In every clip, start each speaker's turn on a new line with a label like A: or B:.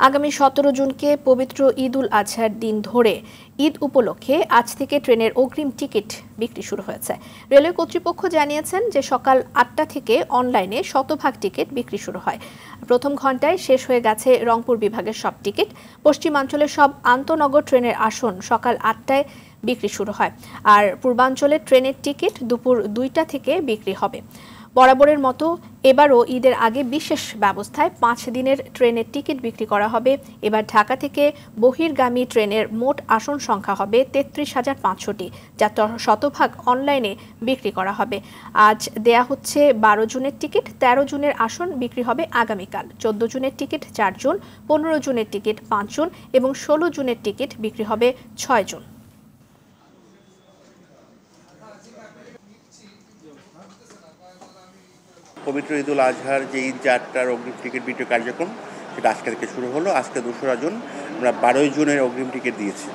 A: আগামী 17 জুনকে পবিত্র ঈদ উল আজহার দিন ধরে ঈদ উপলক্ষে আজ থেকে ট্রেনের অগ্রিম টিকিট বিক্রি শুরু হয়েছে। রেলওয়ে কর্তৃপক্ষ জানিয়েছেন যে সকাল 8টা থেকে অনলাইনে শতভাগ টিকিট বিক্রি শুরু হয়। প্রথম ঘন্টায় শেষ হয়ে গেছে রংপুর বিভাগের সব টিকিট। পশ্চিমাঞ্চলের সব আন্তনগর ট্রেনের আসন সকাল 8টায় বিক্রি শুরু হয়, আর পূর্বাঞ্চলের ট্রেনের টিকিট দুপুর 2টা থেকে বিক্রি হবে। বরাবরের মতো এবারও ঈদের আগে বিশেষ ব্যবস্থায় 5 দিনের ট্রেনের টিকিট বিক্রি করা হবে। এবার ঢাকা থেকে বহির্গামী ট্রেনের মোট আসন সংখ্যা হবে 33,500টি, যা শতভাগ অনলাইনে বিক্রি করা হবে। আজ দেয়া হচ্ছে 12 জুনের টিকিট, 13 জুনের আসন বিক্রি হবে আগামীকাল। 14 জুনের টিকিট 4 জন, 15 জুনের টিকিট 5 জন এবং 16 জুনের টিকিট বিক্রি হবে 6 জন।
B: পবিত্র ঈদ উল আজহার যে ঈদ যাত্রার অগ্রিম টিকিট বিক্রি কার্যক্রম সেটা আজকে থেকে শুরু হলো। আজকে 2রা জুন আমরা 12 জুনের অগ্রিম টিকিট দিয়েছি।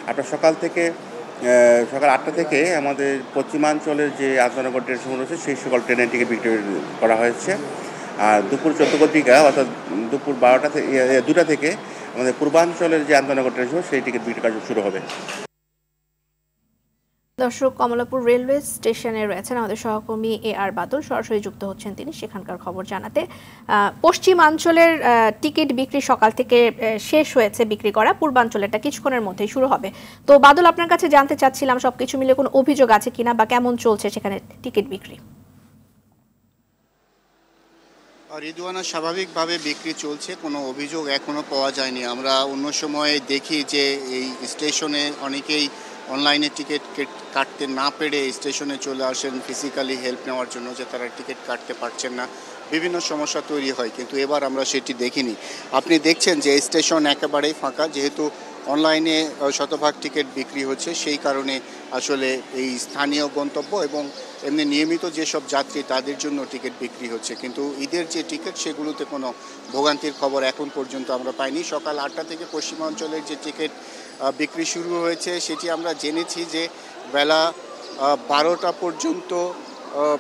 B: আপনার সকাল 8টা থেকে আমাদের পশ্চিমাঞ্চলের যে আন্তনগর ট্রেন সমূহ রয়েছে সেই সকল ট্রেনের টিকিট বিক্রি করা হয়েছে। আর দুপুর 14 ঘটিকা অর্থাৎ দুপুর 2টা থেকে আমাদের পূর্বাঞ্চলের যে আন্তনগর ট্রেন সমূহ সেই টিকিট বিক্রি কার্যক্রম শুরু হবে।
A: দর্শক, কমলাপুর রেলওয়ে স্টেশনে রয়েছেন আমাদের সহকর্মী AR বাদল, সরাসরি যুক্ত হচ্ছেন তিনি সেখানকার খবর জানাতে। পশ্চিমাঞ্চলের টিকিট বিক্রি সকাল থেকে শেষ হয়েছে বিক্রি করা, পূর্বাঞ্চলেরটা কিছুক্ষণের মধ্যেই শুরু হবে। তো বাদল, আপনার কাছে জানতে চাচ্ছিলাম সবকিছু মিলে কোনো অভিযোগ আছে কিনা বা কেমন চলছে সেখানে টিকিট বিক্রি?
C: রিদওয়ানা, স্বাভাবিকভাবে বিক্রি চলছে, কোনো অভিযোগ এখনো পাওয়া যায়নি। আমরা অন্য সময়ে দেখি যে এই স্টেশনে অনেকেই অনলাইনে টিকিট কাটতে না পেরে স্টেশনে চলে আসেন ফিজিক্যালি হেল্প নেওয়ার জন্য, যে তারা টিকিট কাটতে পারছেন না, বিভিন্ন সমস্যা তৈরি হয়। কিন্তু এবার আমরা সেটি দেখিনি। আপনি দেখছেন যে স্টেশন একেবারেই ফাঁকা, যেহেতু অনলাইনে শতভাগ টিকিট বিক্রি হচ্ছে, সেই কারণে আসলে এই স্থানীয় গন্তব্য এবং এমনি নিয়মিত যেসব যাত্রী তাদের জন্য টিকিট বিক্রি হচ্ছে। কিন্তু ঈদের যে টিকিট সেগুলোতে কোনো ভোগান্তির খবর এখন পর্যন্ত আমরা পাইনি। সকাল 8টা থেকে পশ্চিমাঞ্চলের যে টিকিট বিক্রি শুরু হয়েছে সেটি আমরা জেনেছি যে বেলা 12টা পর্যন্ত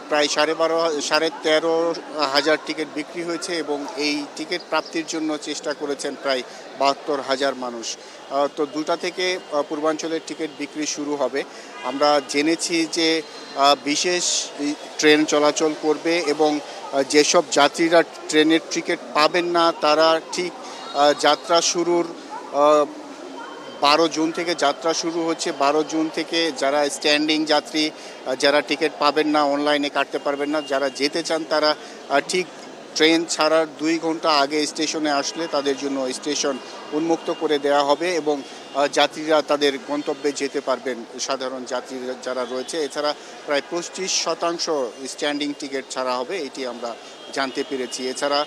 C: প্রায় 13,500 টিকিট বিক্রি হয়েছে এবং এই টিকিট প্রাপ্তির জন্য চেষ্টা করেছেন প্রায় 72,000 মানুষ। তো 2টা থেকে পূর্বাঞ্চলের টিকিট বিক্রি শুরু হবে। আমরা জেনেছি যে বিশেষ ট্রেন চলাচল করবে এবং যেসব যাত্রীরা ট্রেনের টিকিট পাবেন না তারা ঠিক যাত্রা শুরুর 12 জুন থেকে যাত্রা শুরু হচ্ছে। 12 জুন থেকে যারা স্ট্যান্ডিং যাত্রী, যারা টিকিট পাবেন না, অনলাইনে কাটতে পারবেন না, যারা যেতে চান তারা ঠিক ট্রেন ছাড়ার 2 ঘন্টা আগে স্টেশনে আসলে তাদের জন্য স্টেশন উন্মুক্ত করে দেওয়া হবে এবং যাত্রীরা তাদের গন্তব্যে যেতে পারবেন, সাধারণ যাত্রীরা যারা রয়েছে। এছাড়া প্রায় 25% স্ট্যান্ডিং টিকিট ছাড়া হবে, এটি আমরা জানতে পেরেছি। এছাড়া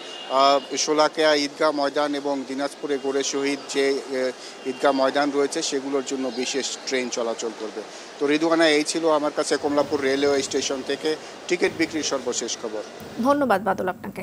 C: শোলাকিয়া ঈদগাহ ময়দান এবং দিনাজপুরে গোরে শহীদ যে ঈদগাহ ময়দান রয়েছে সেগুলোর জন্য বিশেষ ট্রেন চলাচল করবে। তো রিদওয়ানা, এই ছিল আমার কাছে কমলাপুর রেলওয়ে স্টেশন থেকে টিকিট বিক্রির সর্বশেষ খবর।
A: ধন্যবাদ বাদল আপনাকে।